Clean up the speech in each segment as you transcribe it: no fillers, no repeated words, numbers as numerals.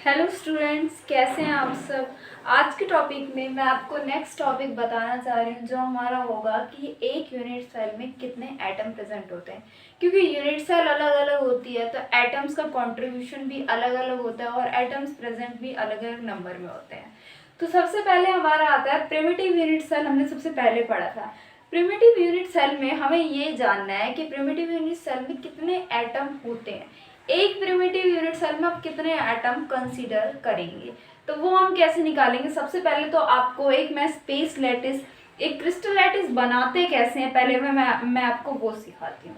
Hello students, कैसे हैं आप सब। आज के टॉपिक में मैं आपको नेक्स्ट टॉपिक बताना चाह रही हूँ जो हमारा होगा कि एक यूनिट सेल में कितने एटम प्रेजेंट होते हैं। क्योंकि यूनिट सेल अलग अलग होती है तो एटम्स का कंट्रीब्यूशन भी अलग अलग होता है और एटम्स प्रेजेंट भी अलग अलग नंबर में होते हैं। तो सबसे पहले हमारा आता है प्रिमिटिव यूनिट सेल। हमने सबसे पहले पढ़ा था। प्रिमिटिव यूनिट सेल में हमें ये जानना है कि प्रिमिटिव यूनिट सेल में कितने एटम होते हैं। एक प्रिमिटिव यूनिट सेल में आप कितने एटम कंसीडर करेंगे, तो वो हम कैसे निकालेंगे। सबसे पहले तो आपको मैं स्पेस लैटिस, एक क्रिस्टल लैटिस बनाते कैसे हैं पहले मैं आपको वो सिखाती हूँ।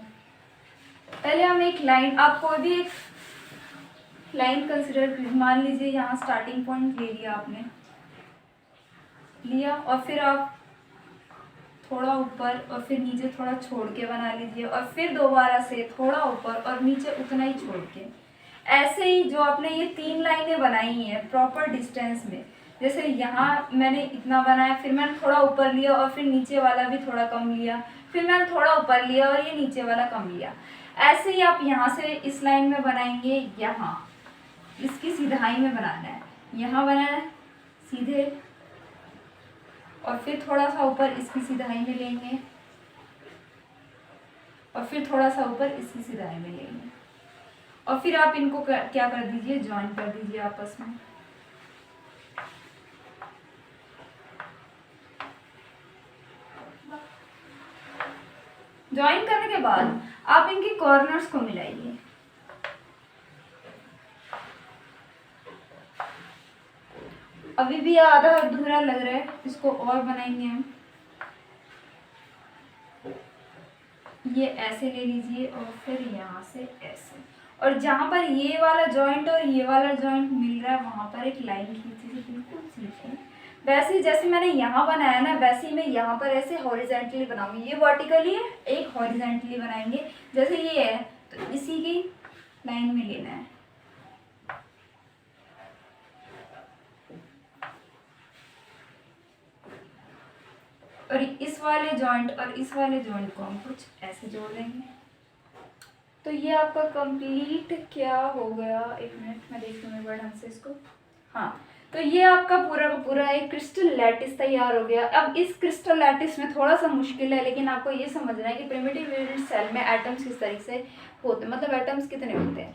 पहले हम एक लाइन, आप कोई भी एक लाइन कंसीडर, मान लीजिए यहाँ स्टार्टिंग पॉइंट ले लिया आपने लिया, और फिर आप थोड़ा ऊपर और फिर नीचे थोड़ा छोड़ के बना लीजिए, और फिर दोबारा से थोड़ा ऊपर और नीचे उतना ही छोड़ के। ऐसे ही जो आपने ये 3 लाइनें बनाई हैं प्रॉपर डिस्टेंस में, जैसे यहाँ मैंने इतना बनाया, फिर मैंने थोड़ा ऊपर लिया और फिर नीचे वाला भी थोड़ा कम लिया, फिर मैंने थोड़ा ऊपर लिया और ये नीचे वाला कम लिया। ऐसे ही आप यहाँ से इस लाइन में बनाएंगे, यहाँ इसकी सीधाई में बनाना है, यहाँ बनाना है सीधे, और फिर थोड़ा सा ऊपर इसकी सीधाई में लेंगे, और फिर थोड़ा सा ऊपर इसकी सीधाई में लेंगे, और फिर आप इनको क्या कर दीजिए, ज्वाइन कर दीजिए आपस में। ज्वाइन करने के बाद आप इनके कॉर्नर्स को मिलाइए। अभी भी आधा अधूरा लग रहा है, इसको और बनाएंगे हम। ये ऐसे ले लीजिए और फिर यहाँ से ऐसे, और जहाँ पर ये वाला जॉइंट और ये वाला जॉइंट मिल रहा है वहाँ पर एक लाइन खींचिए, बिल्कुल सीधे। वैसे जैसे मैंने यहाँ बनाया ना, वैसे ही मैं यहाँ पर ऐसे हॉरिजेंटली बनाऊंगी। ये वर्टिकली है, एक हॉरिजेंटली बनाएंगे। जैसे ये है तो इसी की लाइन में लेना है, और इस वाले जॉइंट और इस वाले जॉइंट को हम कुछ ऐसे जोड़ देंगे। तो ये आपका कंप्लीट क्या हो गया, एक मिनट मैं देख लूँ एक बार ढंग से इसको। हाँ, तो ये आपका पूरा का पूरा एक क्रिस्टल लैटिस तैयार हो गया। अब इस क्रिस्टल लैटिस में थोड़ा सा मुश्किल है, लेकिन आपको ये समझना है कि प्रिमिटिव यूनिट सेल में एटम्स किस तरीके से होते हैं, मतलब एटम्स कितने होते हैं।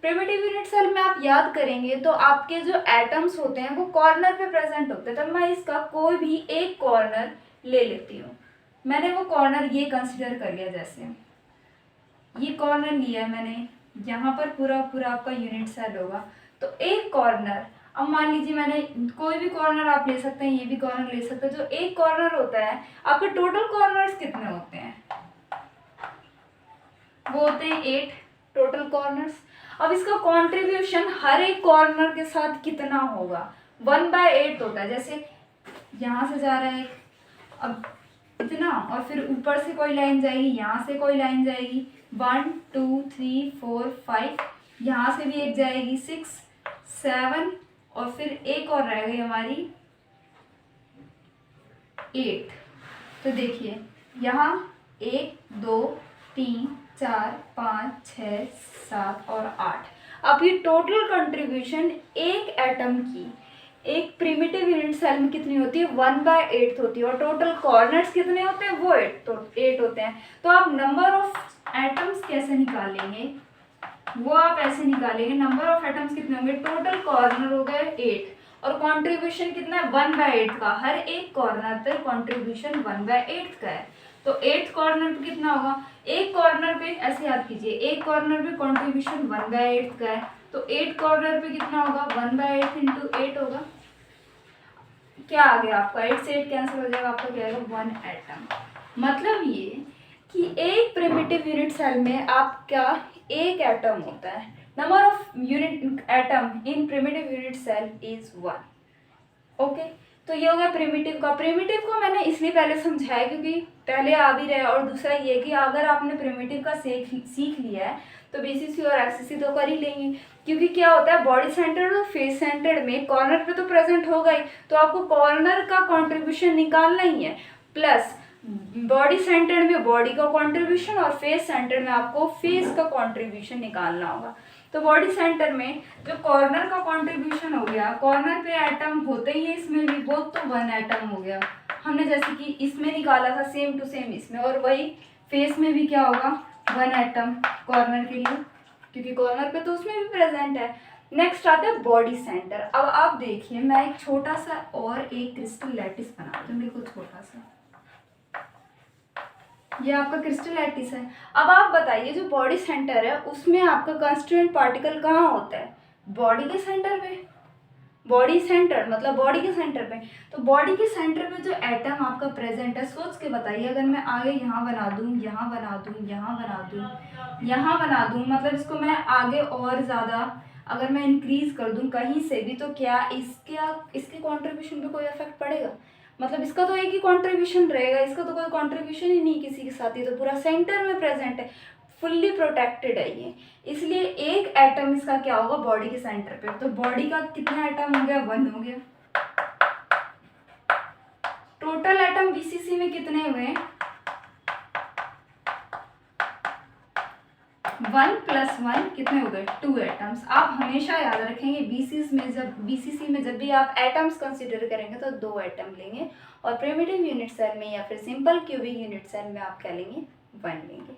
प्रिमिटिव यूनिट सेल में आप याद करेंगे तो आपके जो एटम्स होते हैं वो कॉर्नर पे प्रेजेंट होते हैं। तो मैं इसका कोई भी एक कॉर्नर ले लेती हूँ। मैंने वो कॉर्नर ये कंसिडर कर लिया, जैसे ये कॉर्नर लिया है मैंने, यहाँ पर पूरा पूरा आपका यूनिट सेल होगा। तो एक कॉर्नर, अब मान लीजिए मैंने कोई भी कॉर्नर आप ले सकते हैं, ये भी कॉर्नर ले सकते हैं। जो एक कॉर्नर होता है, आपके टोटल कॉर्नर्स कितने होते हैं, वो होते हैं 8 टोटल कॉर्नर्स। अब इसका कंट्रीब्यूशन हर एक कॉर्नर के साथ कितना होगा, 1/8 होता है। जैसे यहाँ से जा रहा है अब इतना, और फिर ऊपर से कोई लाइन जाएगी, यहाँ से कोई लाइन जाएगी, 1 2 3 4 5, यहाँ से भी एक जाएगी 6 7, और फिर एक और रह गई हमारी 8। तो देखिए यहाँ 1 2 3 4 5 6 7 और 8। अब ये टोटल कंट्रीब्यूशन एक एटम की एक प्रिमिटिव यूनिट सेल में कितनी होती है, 1/8 होती है। और टोटल कॉर्नर्स कितने होते हैं, वो 8 होते हैं। तो आप नंबर ऑफ एटम्स कैसे निकालेंगे, वो आप ऐसे निकालेंगे, नंबर ऑफ एटम्स कितने होंगे, टोटल कॉर्नर हो गए 8, और कंट्रीब्यूशन कितना है, 1/8 का। हर एक कॉर्नर पे कंट्रीब्यूशन 1/8 का है। तो 8 कॉर्नर पे कितना होगा, एक कॉर्नर पे ऐसे याद कीजिए, एक कॉर्नर पे कंट्रीब्यूशन 1/8 का है। तो 8 कॉर्नर पे कितना होगा, 1/8 इंटू 8 होगा। क्या आ गया आपका, 8 से 8 कैंसिल हो जाएगा, आपका क्या आएगा, 1 एटम। मतलब ये कि एक प्रिमिटिव यूनिट सेल में आपका एक एटम होता है। Number of unit atom in primitive unit cell is 1। Okay, तो ये हो गया प्रिमिटिव का। प्रिमिटिव को मैंने इसलिए पहले समझाया क्योंकि पहले आ भी रहा है, और दूसरा ये कि अगर आपने प्रिमिटिव का सीख लिया है तो बीसीसी और एफसीसी तो कर ही लेंगे। क्योंकि क्या होता है, बॉडी सेंटर्ड और फेस सेंटर्ड में कॉर्नर पे तो प्रेजेंट होगा ही, तो आपको कॉर्नर का कंट्रीब्यूशन निकालना ही है, प्लस बॉडी सेंटर्ड में बॉडी का कंट्रीब्यूशन और फेस सेंटर्ड में आपको फेस का कंट्रीब्यूशन निकालना होगा। तो बॉडी सेंटर में जो कॉर्नर का कंट्रीब्यूशन हो गया, कॉर्नर पे एटम होते ही है, इसमें भी बोथ तो 1 एटम हो गया। हमने जैसे कि इसमें निकाला था सेम टू सेम इसमें, और वही फेस में भी क्या होगा 1 एटम कॉर्नर के लिए, क्योंकि कॉर्नर पे तो उसमें भी प्रेजेंट है। नेक्स्ट आता है बॉडी सेंटर। अब आप देखिए मैं एक छोटा सा और एक क्रिस्टल लैटिस बना दूँ, बिल्कुल छोटा सा, ये आपका क्रिस्टल लैटिस है। अब आप बताइए जो बॉडी सेंटर है उसमें आपका कंस्टिट्यूएंट पार्टिकल कहाँ होता है, बॉडी के सेंटर पे। बॉडी सेंटर मतलब बॉडी के सेंटर पे, तो बॉडी के सेंटर पे जो एटम आपका प्रेजेंट है, सोच के बताइए, अगर मैं आगे यहाँ बना दूँ, यहाँ बना दूँ, यहाँ बना दूँ, यहाँ बना दूँ, मतलब इसको मैं आगे और ज़्यादा अगर मैं इंक्रीज कर दूँ कहीं से भी, तो क्या इसके कॉन्ट्रीब्यूशन पे कोई इफेक्ट पड़ेगा? मतलब इसका तो एक ही कंट्रीब्यूशन रहेगा, इसका तो कोई कंट्रीब्यूशन ही नहीं किसी के साथ, ये तो पूरा सेंटर में प्रेजेंट है, फुल्ली प्रोटेक्टेड है ये, इसलिए एक एटम इसका क्या होगा बॉडी के सेंटर पे। तो बॉडी का कितना एटम हो गया 1 हो गया। टोटल एटम बीसीसी में कितने हुए 1 + 1 कितने हो गए 2 एटम्स। आप हमेशा याद रखेंगे बीसीसी में जब भी आप एटम्स कंसीडर करेंगे तो 2 एटम लेंगे, और प्रिमिटिव यूनिट सेल में या फिर सिंपल क्यूबिक यूनिट सेल में आप क्या लेंगे 1 लेंगे।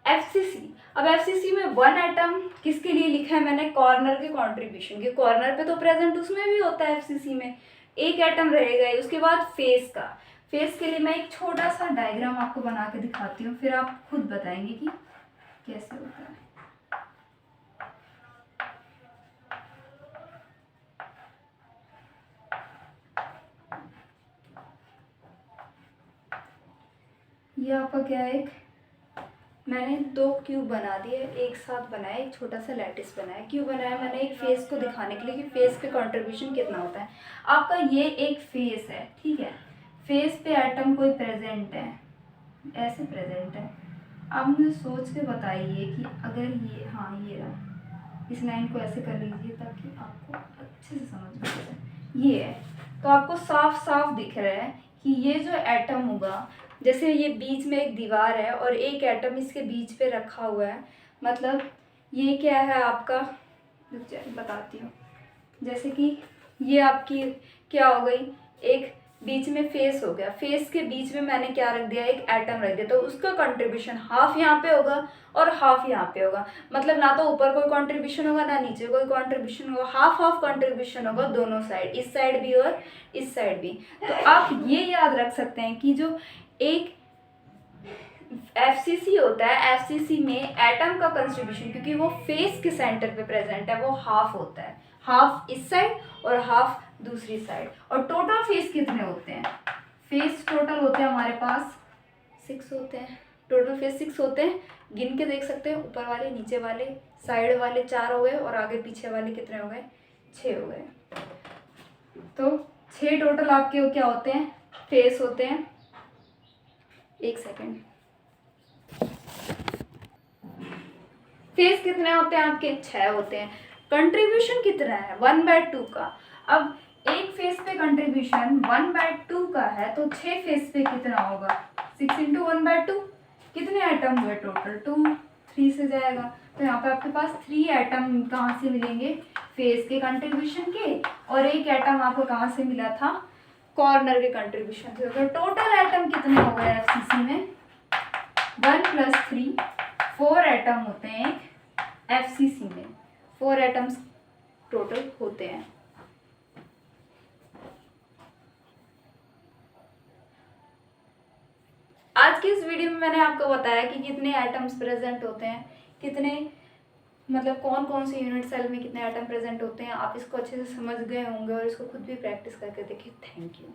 एफसीसी, अब एफसीसी में 1 एटम किसके लिए लिखा है मैंने, कॉर्नर के कंट्रीब्यूशन के, कॉर्नर पे तो प्रेजेंट उसमें भी होता है एफसीसी में, एक एटम रहेगा। उसके बाद फेस का, फेस के लिए मैं एक छोटा सा डायग्राम आपको बना के दिखाती हूँ, फिर आप खुद बताएंगे कि कैसे होता है। ये आपका क्या है, मैंने 2 क्यूब बना दिए एक साथ बनाया, एक छोटा सा लैटिस बनाया। क्यों बनाया मैंने, एक फेस को दिखाने के लिए कि फेस पे कंट्रीब्यूशन कितना होता है। आपका ये एक फेस है, ठीक है, फेस पे एटम कोई प्रेजेंट है, ऐसे प्रेजेंट है। अब मुझे सोच के बताइए कि अगर ये, हाँ ये रहा, इस लाइन को ऐसे कर लीजिए ताकि आपको अच्छे से समझ में आ जाए। ये है, तो आपको साफ साफ दिख रहा है कि ये जो एटम होगा, जैसे ये बीच में एक दीवार है और एक एटम इसके बीच पे रखा हुआ है, मतलब ये क्या है आपका, बताती हूँ, जैसे कि ये आपकी क्या हो गई, एक बीच में फेस हो गया, फेस के बीच में मैंने क्या रख दिया, एक एटम रख दिया, तो उसका कंट्रीब्यूशन हाफ यहाँ पे होगा और हाफ यहाँ पे होगा, मतलब ना तो ऊपर कोई कंट्रीब्यूशन होगा ना नीचे कोई कंट्रीब्यूशन होगा, हाफ हाफ कंट्रीब्यूशन होगा दोनों साइड, इस साइड भी और इस साइड भी। तो आप ये याद रख सकते हैं कि जो एक एफसीसी होता है, एफसीसी में एटम का कंट्रीब्यूशन, क्योंकि वो फेस के सेंटर पे प्रेजेंट है, वो हाफ होता है, हाफ इस साइड और हाफ दूसरी साइड। और टोटल फेस कितने होते हैं, फेस टोटल होते हैं हमारे पास 6 होते हैं, टोटल फेस 6 होते हैं, गिन के देख सकते हैं, ऊपर वाले नीचे वाले साइड वाले 4 हो गए, और आगे पीछे वाले कितने हो गए 6 हो गए। तो 6 टोटल आपके क्या होते हैं, फेस होते हैं। एक सेकेंड, फेस कितने होते हैं आपके 6 होते हैं। कंट्रीब्यूशन कितना है 1/2 का। अब एक फेस पे कंट्रीब्यूशन 1/2 का है, तो 6 फेस पे कितना होगा 6 × 1/2, कितने एटम हुए टोटल 2, 3 से जाएगा, तो यहाँ पे आपके पास 3 एटम कहाँ से मिलेंगे, फेस के कंट्रीब्यूशन के, और एक एटम आपको कहाँ से मिला था, कॉर्नर के कंट्रीब्यूशन से। तो टोटल एटम कितने हो गए एफसीसी में 1 + 3 4 एटम होते हैं एफसीसी में, 4 एटम्स टोटल होते हैं। आज की इस वीडियो में मैंने आपको बताया कि कितने एटम्स प्रेजेंट होते हैं, कितने मतलब कौन कौन से यूनिट सेल में कितने एटम प्रेजेंट होते हैं। आप इसको अच्छे से समझ गए होंगे और इसको खुद भी प्रैक्टिस करके देखिए। Thank you.